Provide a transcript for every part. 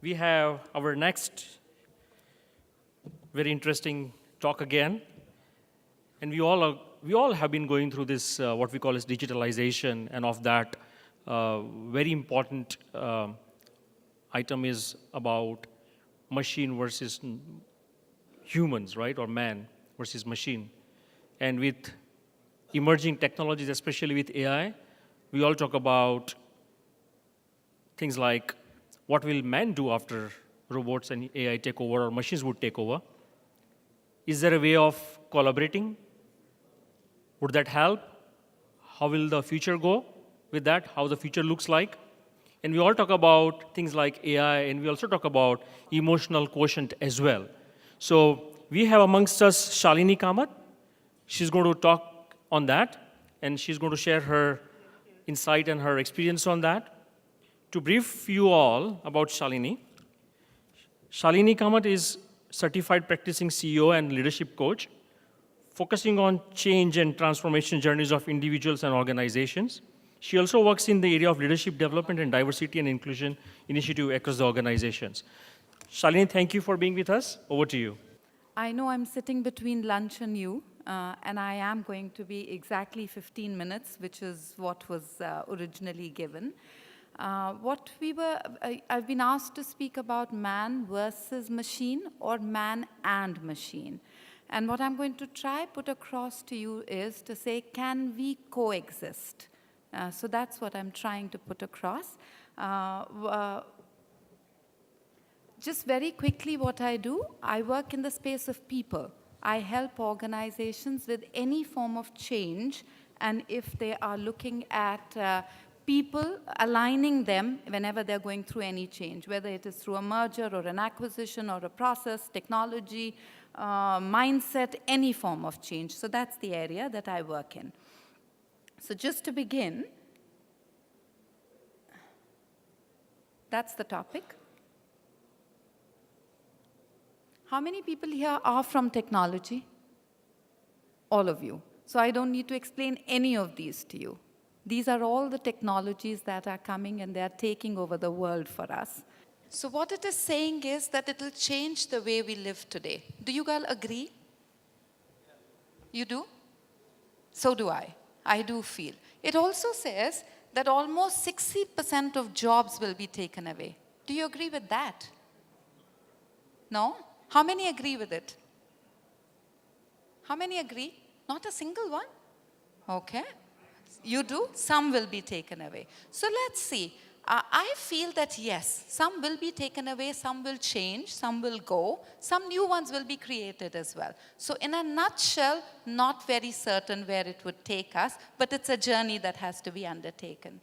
we have our next very interesting talk again. And we all have been going through this, what we call as digitalization, and of that, very important item is about machine versus humans, right? Or man versus machine. And with emerging technologies, especially with AI, we all talk about things like what will man do after robots and AI take over or machines would take over? Is there a way of collaborating? Would that help? How will the future go with that? How the future looks like? And we all talk about things like AI, and we also talk about emotional quotient as well. So we have amongst us Shalini Kamath. She's going to talk on that, and she's going to share her insight and her experience on that. To brief you all about Shalini, Shalini Kamath is certified practicing CEO and leadership coach, focusing on change and transformation journeys of individuals and organizations. She also works in the area of leadership development and diversity and inclusion initiative across the organizations. Shalini, thank you for being with us. Over to you. I know I'm sitting between lunch and you, and I am going to be exactly 15 minutes, which is what was originally given. I've been asked to speak about man versus machine or man and machine. And what I'm going to try put across to you is to say, can we coexist? So that's what I'm trying to put across. Just very quickly what I do, I work in the space of people. I help organizations with any form of change, and if they are looking at people, aligning them whenever they're going through any change, whether it is through a merger or an acquisition or a process, technology, mindset, any form of change. So that's the area that I work in. So just to begin, that's the topic. How many people here are from technology? All of you. So I don't need to explain any of these to you. These are all the technologies that are coming, and they are taking over the world for us. So what it is saying is that it will change the way we live today. Do you all agree? You do? So do I. I do feel. It also says that almost 60% of jobs will be taken away. Do you agree with that? No? How many agree with it? How many agree? Not a single one? Okay. You do? Some will be taken away. So let's see. I feel that yes, some will be taken away, some will change, some will go, some new ones will be created as well. So in a nutshell, not very certain where it would take us, but it's a journey that has to be undertaken.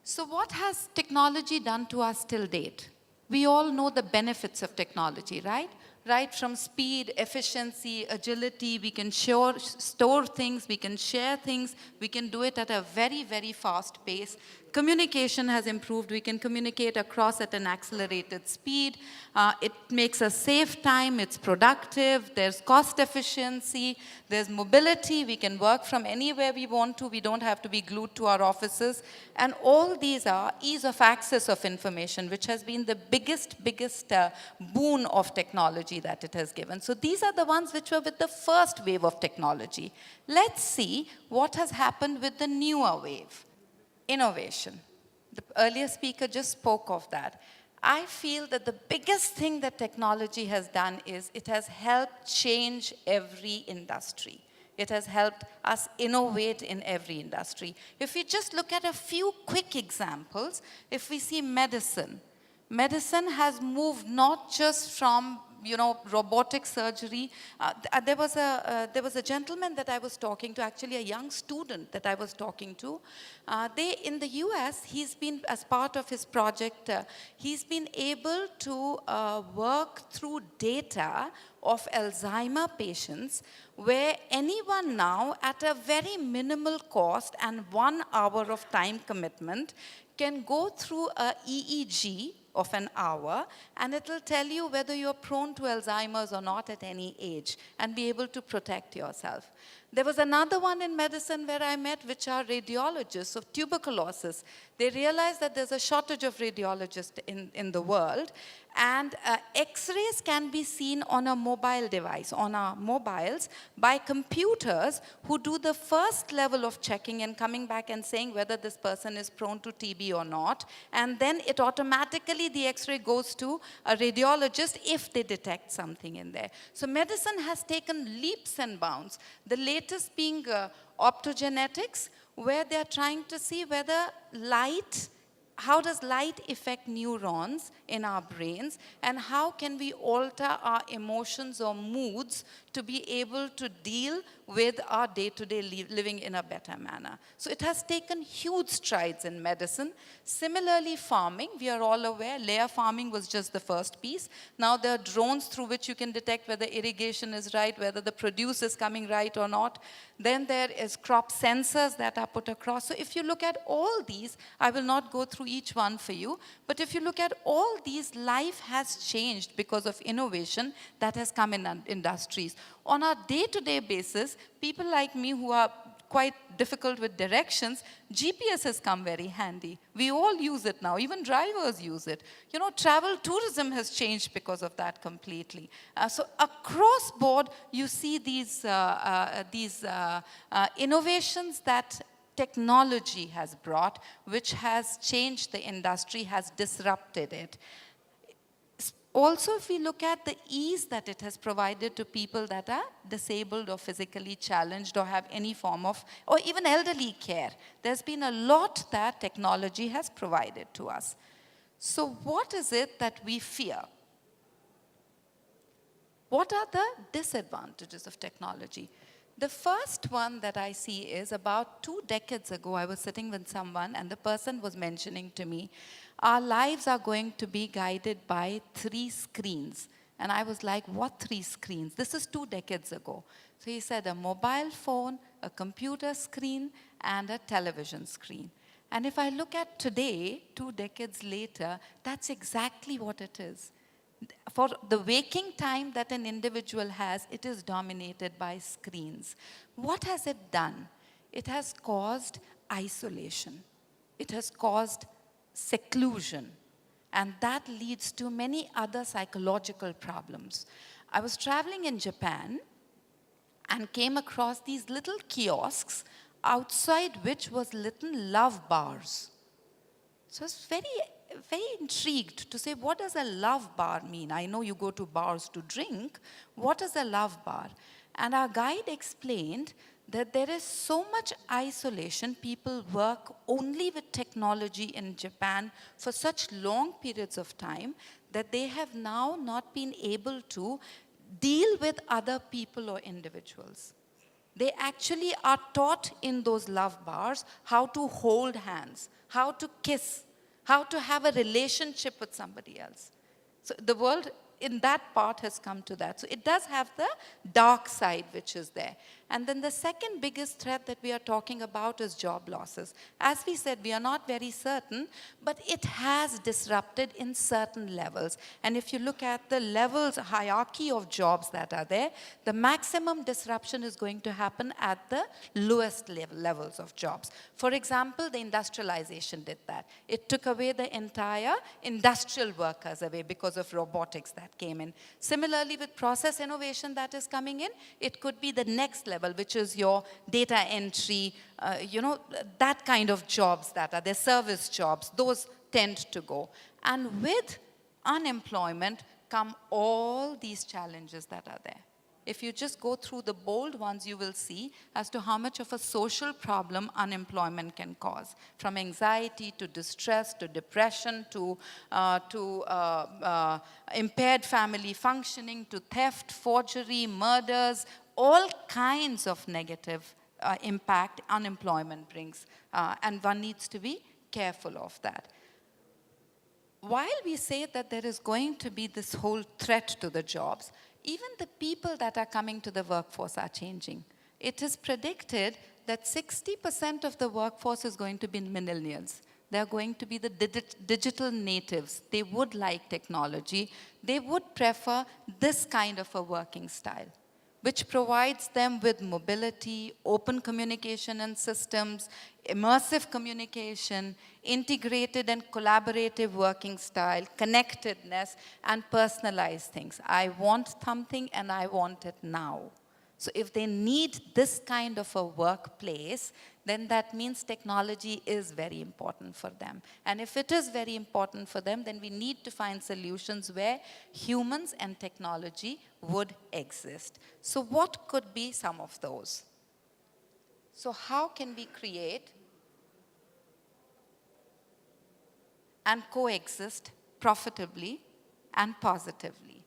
So what has technology done to us till date? We all know the benefits of technology, right? Right from speed, efficiency, agility, we can store things, we can share things, we can do it at a very, very fast pace. Communication has improved. We can communicate across at an accelerated speed. It makes us save time. It's productive. There's cost efficiency. There's mobility. We can work from anywhere we want to. We don't have to be glued to our offices. And all these are ease of access of information, which has been the biggest boon of technology that it has given. So these are the ones which were with the first wave of technology. Let's see what has happened with the newer wave. Innovation. The earlier speaker just spoke of that. I feel that the biggest thing that technology has done is it has helped change every industry. It has helped us innovate in every industry. If we just look at a few quick examples, if we see medicine, medicine has moved not just from robotic surgery. There was a gentleman that I was talking to, actually a young student that I was talking to. In the US, he's been, as part of his project, he's been able to work through data of Alzheimer patients, where anyone now, at a very minimal cost and 1 hour of time commitment, can go through a EEG of an hour, and it will tell you whether you're prone to Alzheimer's or not at any age, and be able to protect yourself. There was another one in medicine where I met, which are radiologists of tuberculosis. They realized that there's a shortage of radiologists in the world, and X-rays can be seen on a mobile device, on our mobiles, by computers who do the first level of checking and coming back and saying whether this person is prone to TB or not. And then it automatically, the X-ray goes to a radiologist if they detect something in there. So medicine has taken leaps and bounds. The latest being optogenetics, where they're trying to see whether how does light affect neurons in our brains, and how can we alter our emotions or moods to be able to deal with our day-to-day living in a better manner. So it has taken huge strides in medicine. Similarly, farming, we are all aware, layer farming was just the first piece. Now there are drones through which you can detect whether irrigation is right, whether the produce is coming right or not. Then there is crop sensors that are put across. So if you look at all these, I will not go through each one for you, but if you look at all these, life has changed because of innovation that has come in industries. On a day-to-day basis, people like me who are quite difficult with directions, GPS has come very handy. We all use it now, even drivers use it. You know, travel tourism has changed because of that completely. So across board, you see these innovations that technology has brought, which has changed the industry, has disrupted it. Also, if we look at the ease that it has provided to people that are disabled or physically challenged or have any form of, or even elderly care, there's been a lot that technology has provided to us. So what is it that we fear? What are the disadvantages of technology? The first one that I see is about 2 decades ago, I was sitting with someone and the person was mentioning to me, our lives are going to be guided by 3 screens. And I was like, what 3 screens? This is 2 decades ago. So he said a mobile phone, a computer screen, and a television screen. And if I look at today, 2 decades later, that's exactly what it is. For the waking time that an individual has, it is dominated by screens. What has it done? It has caused isolation. It has caused seclusion. And that leads to many other psychological problems. I was traveling in Japan and came across these little kiosks outside which was little love bars. So I was very intrigued to say, what does a love bar mean? I know you go to bars to drink. What is a love bar? And our guide explained that there is so much isolation. People work only with technology in Japan for such long periods of time that they have now not been able to deal with other people or individuals. They actually are taught in those love bars how to hold hands, how to kiss, how to have a relationship with somebody else. So the world in that part has come to that. So it does have the dark side which is there. And then the second biggest threat that we are talking about is job losses. As we said, we are not very certain, but it has disrupted in certain levels. And if you look at the levels, hierarchy of jobs that are there, the maximum disruption is going to happen at the lowest levels of jobs. For example, the industrialization did that. It took away the entire industrial workers away because of robotics that came in. Similarly, with process innovation that is coming in, it could be the next level, which is your data entry, that kind of jobs that are there, service jobs, those tend to go. And with unemployment come all these challenges that are there. If you just go through the bold ones, you will see as to how much of a social problem unemployment can cause. From anxiety to distress to depression to impaired family functioning to theft, forgery, murders, all kinds of negative impact unemployment brings. And one needs to be careful of that. While we say that there is going to be this whole threat to the jobs, even the people that are coming to the workforce are changing. It is predicted that 60% of the workforce is going to be millennials. They're going to be the digital natives. They would like technology. They would prefer this kind of a working style. which provides them with mobility, open communication and systems, immersive communication, integrated and collaborative working style, connectedness, and personalized things. I want something and I want it now. So if they need this kind of a workplace, then that means technology is very important for them. And if it is very important for them, then we need to find solutions where humans and technology would exist. So what could be some of those? So how can we create and coexist profitably and positively?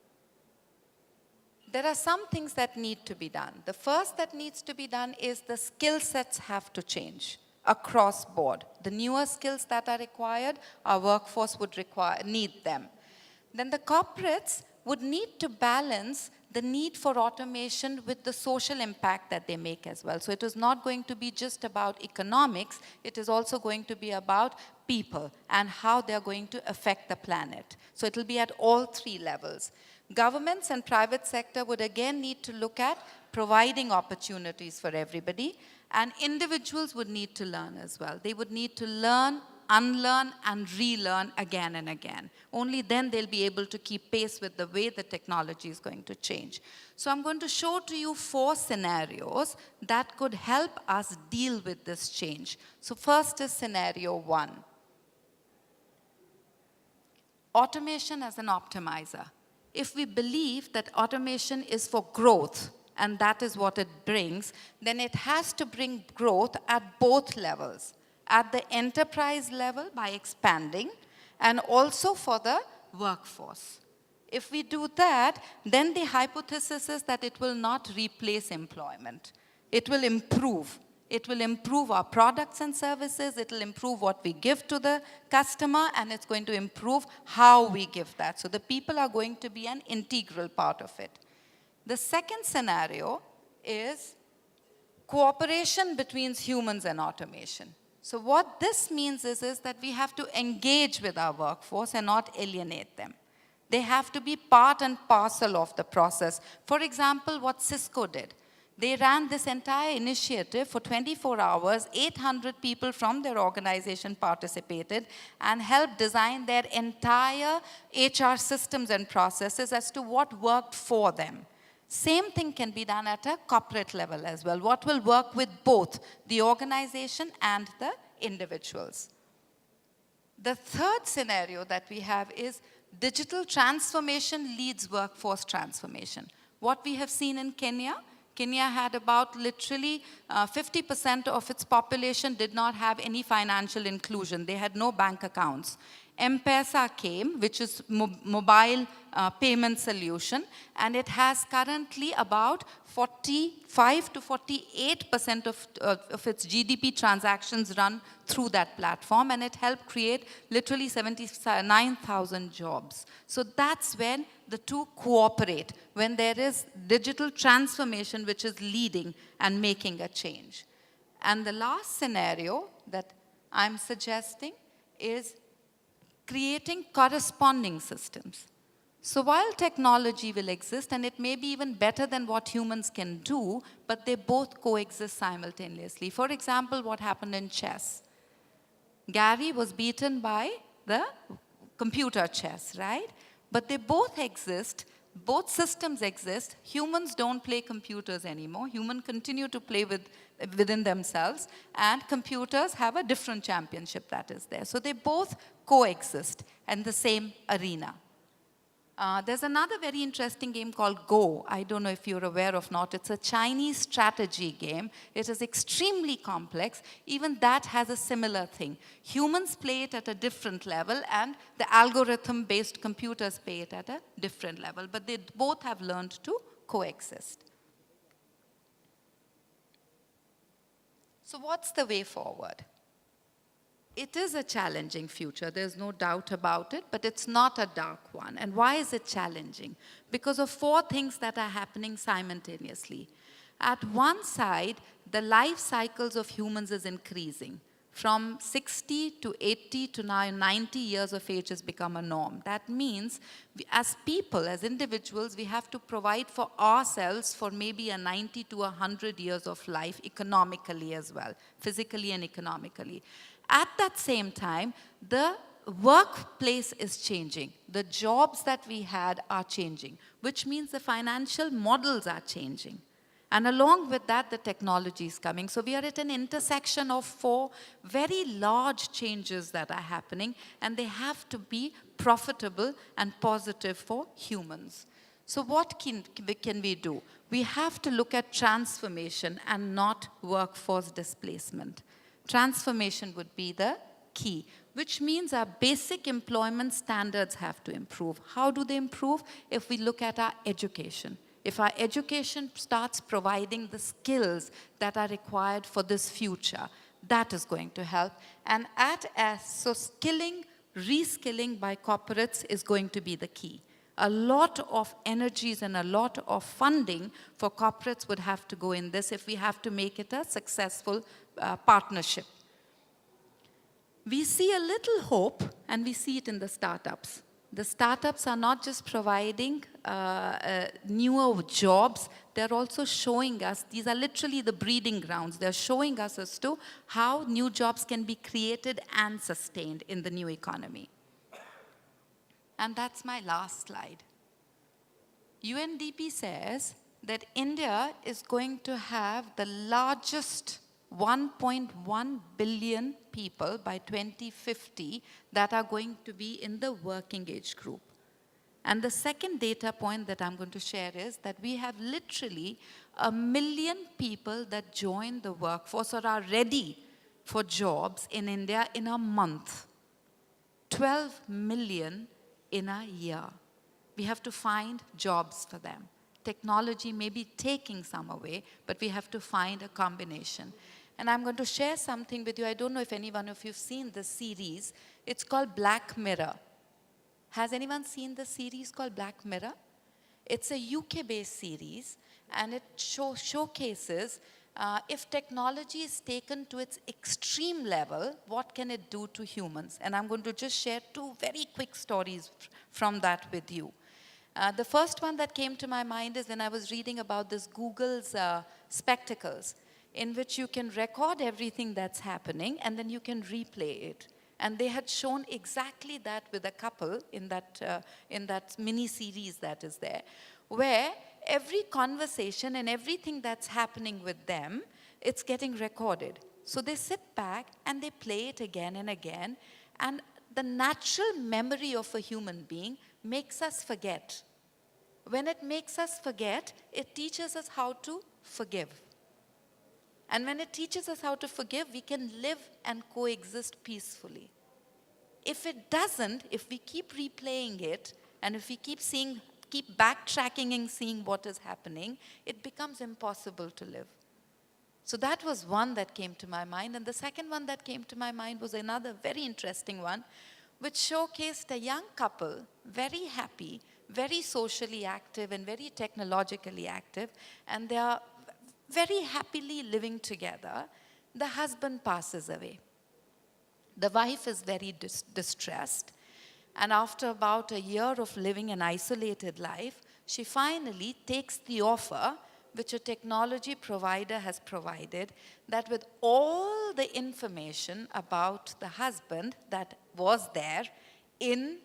There are some things that need to be done. The first that needs to be done is the skill sets have to change across board. The newer skills that are required, our workforce would need them. Then the corporates would need to balance the need for automation with the social impact that they make as well. So it is not going to be just about economics, it is also going to be about people and how they're going to affect the planet. So it will be at all three levels. Governments and private sector would again need to look at providing opportunities for everybody, and individuals would need to learn as well. They would need to learn, unlearn, and relearn again and again. Only then they'll be able to keep pace with the way the technology is going to change. So I'm going to show to you 4 scenarios that could help us deal with this change. So first is scenario 1. Automation as an optimizer. If we believe that automation is for growth, and that is what it brings, then it has to bring growth at both levels. At the enterprise level by expanding, and also for the workforce. If we do that, then the hypothesis is that it will not replace employment. It will improve. It will improve our products and services, it will improve what we give to the customer, and it's going to improve how we give that. So the people are going to be an integral part of it. The second scenario is cooperation between humans and automation. So what this means is that we have to engage with our workforce and not alienate them. They have to be part and parcel of the process. For example, what Cisco did. They ran this entire initiative for 24 hours, 800 people from their organization participated and helped design their entire HR systems and processes as to what worked for them. Same thing can be done at a corporate level as well. What will work with both the organization and the individuals. The third scenario that we have is digital transformation leads workforce transformation. What we have seen in Kenya had about literally 50% of its population did not have any financial inclusion. They had no bank accounts. M-Pesa came, which is mobile payment solution, and it has currently about 45 to 48% of its GDP transactions run through that platform, and it helped create literally 79,000 jobs. So that's when the two cooperate, when there is digital transformation which is leading and making a change. And the last scenario that I'm suggesting is creating corresponding systems. So while technology will exist, and it may be even better than what humans can do, but they both coexist simultaneously. For example, what happened in chess. Gary was beaten by the computer chess, right? But they both exist, both systems exist. Humans don't play computers anymore. Humans continue to play within themselves, and computers have a different championship that is there. So they both coexist in the same arena. There's another very interesting game called Go. I don't know if you're aware or not. It's a Chinese strategy game. It is extremely complex. Even that has a similar thing. Humans play it at a different level, and the algorithm-based computers play it at a different level. But they both have learned to coexist. So what's the way forward? It is a challenging future, there's no doubt about it, but it's not a dark one. And why is it challenging? Because of 4 things that are happening simultaneously. At one side, the life cycles of humans is increasing. From 60 to 80 to now 90 years of age has become a norm. That means as people, as individuals, we have to provide for ourselves for maybe a 90 to 100 years of life economically as well, physically and economically. At that same time, the workplace is changing. The jobs that we had are changing, which means the financial models are changing. And along with that, the technology is coming. So we are at an intersection of 4 very large changes that are happening, and they have to be profitable and positive for humans. So what can we do? We have to look at transformation and not workforce displacement. Transformation would be the key, which means our basic employment standards have to improve. How do they improve? If we look at our education. If our education starts providing the skills that are required for this future, that is going to help. And so skilling, reskilling by corporates is going to be the key. A lot of energies and a lot of funding for corporates would have to go in this if we have to make it a successful partnership. We see a little hope, and we see it in the startups. The startups are not just providing newer jobs, they're also showing us, these are literally the breeding grounds, they're showing us as to how new jobs can be created and sustained in the new economy. And that's my last slide. UNDP says that India is going to have the largest 1.1 billion people by 2050 that are going to be in the working age group. And the second data point that I'm going to share is that we have literally 1 million people that join the workforce or are ready for jobs in India in a month. 12 million in a year. We have to find jobs for them. Technology may be taking some away, but we have to find a combination. And I'm going to share something with you. I don't know if any one of you have seen this series. It's called Black Mirror. Has anyone seen the series called Black Mirror? It's a UK-based series, and it showcases if technology is taken to its extreme level, what can it do to humans? And I'm going to just share 2 very quick stories from that with you. The first one that came to my mind is when I was reading about this Google's spectacles, in which you can record everything that's happening and then you can replay it. And they had shown exactly that with a couple in that mini-series that is there, where every conversation and everything that's happening with them, it's getting recorded. So they sit back and they play it again and again, and the natural memory of a human being makes us forget. When it makes us forget, it teaches us how to forgive. And when it teaches us how to forgive, we can live and coexist peacefully. If it doesn't, if we keep replaying it, and if we keep backtracking and seeing what is happening, it becomes impossible to live. So that was one that came to my mind. And the second one that came to my mind was another very interesting one, which showcased a young couple, very happy, very socially active, and very technologically active, and they are very happily living together. The husband passes away. The wife is very distressed, and after about a year of living an isolated life, she finally takes the offer which a technology provider has provided, that with all the information about the husband that was there in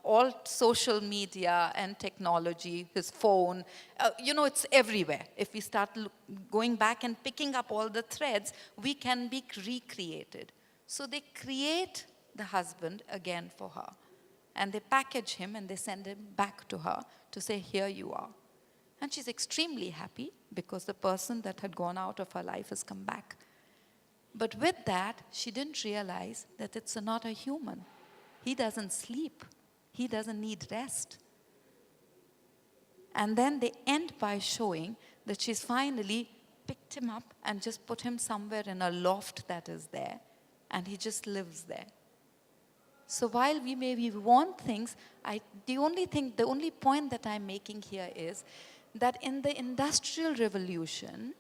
all social media and technology, his phone, it's everywhere. If we start going back and picking up all the threads, we can be recreated. So they create the husband again for her. And they package him and they send him back to her to say, here you are. And she's extremely happy because the person that had gone out of her life has come back. But with that, she didn't realize that it's not a human. He doesn't sleep. He doesn't need rest. And then they end by showing that she's finally picked him up and just put him somewhere in a loft that is there. And he just lives there. So while we maybe want things, the only point that I'm making here is that in the Industrial Revolution,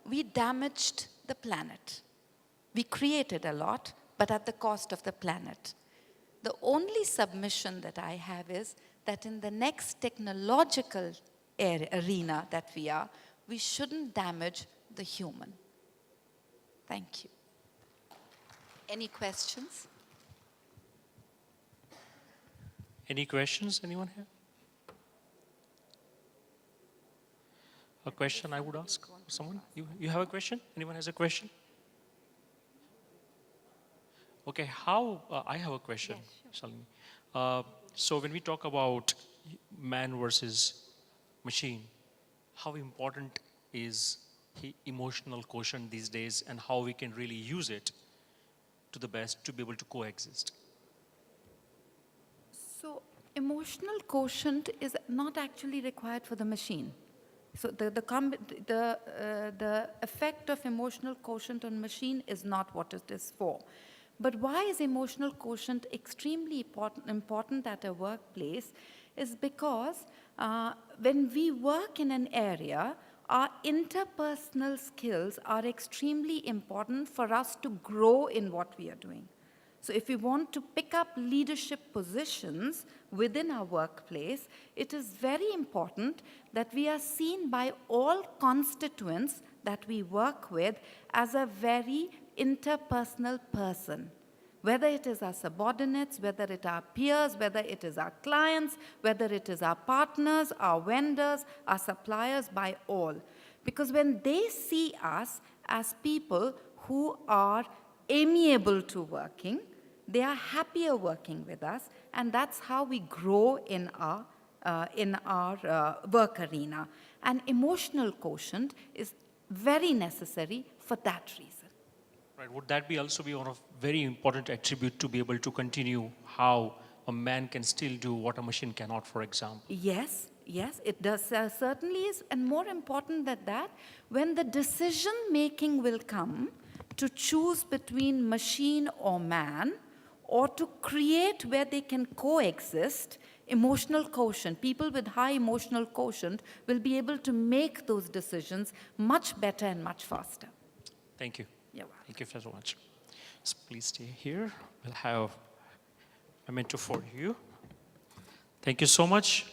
we damaged the planet. We created a lot, but at the cost of the planet. The only submission that I have is that in the next technological arena that we are, we shouldn't damage the human. Thank you. Any questions? Any questions, anyone here? A question I would ask someone? You have a question? Anyone has a question? Okay, I have a question, Shalini. So when we talk about man versus machine, how important is emotional quotient these days, and how we can really use it to the best to be able to coexist? So emotional quotient is not actually required for the machine. So the effect of emotional quotient on machine is not what it is for. But why is emotional quotient extremely important at a workplace is because when we work in an area, our interpersonal skills are extremely important for us to grow in what we are doing. So if we want to pick up leadership positions within our workplace, it is very important that we are seen by all constituents that we work with as a very interpersonal person. Whether it is our subordinates, whether it is our peers, whether it is our clients, whether it is our partners, our vendors, our suppliers, by all. Because when they see us as people who are amiable to working, they are happier working with us, and that's how we grow in our work arena. And emotional quotient is very necessary for that reason. Right. Would that be also be one of very important attribute to be able to continue how a man can still do what a machine cannot, for example? Yes, yes, it does certainly is. And more important than that, when the decision making will come to choose between machine or man, or to create where they can coexist, emotional quotient, people with high emotional quotient will be able to make those decisions much better and much faster. Thank you. You're welcome. Thank you so much. So please stay here. We'll have a mentor for you. Thank you so much.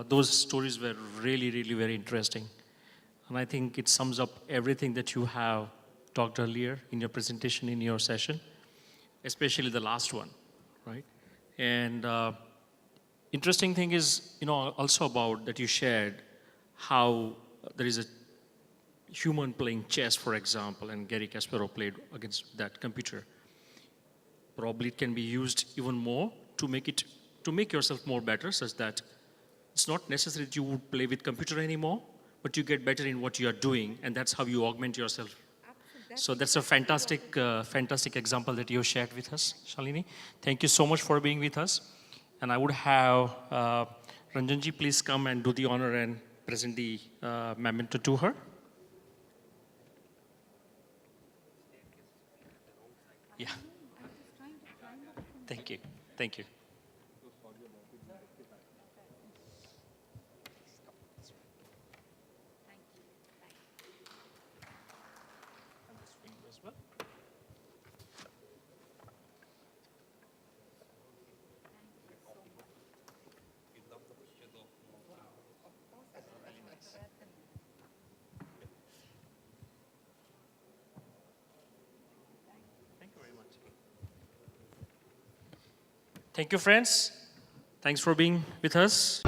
Those stories were really, really very interesting. And I think it sums up everything that you have talked earlier in your presentation, in your session, especially the last one, right? And interesting thing is, also about that you shared how there is a human playing chess, for example, and Gary Kasparov played against that computer. Probably it can be used even more to make yourself more better, such that it's not necessary that you would play with computer anymore, but you get better in what you are doing, and that's how you augment yourself. Absolutely. So that's a fantastic example that you shared with us, Shalini. Thank you so much for being with us. And I would have Ranjanji please come and do the honor and present the memento to her. Yeah. Thank you. Thank you. Thank you, friends. Thanks for being with us.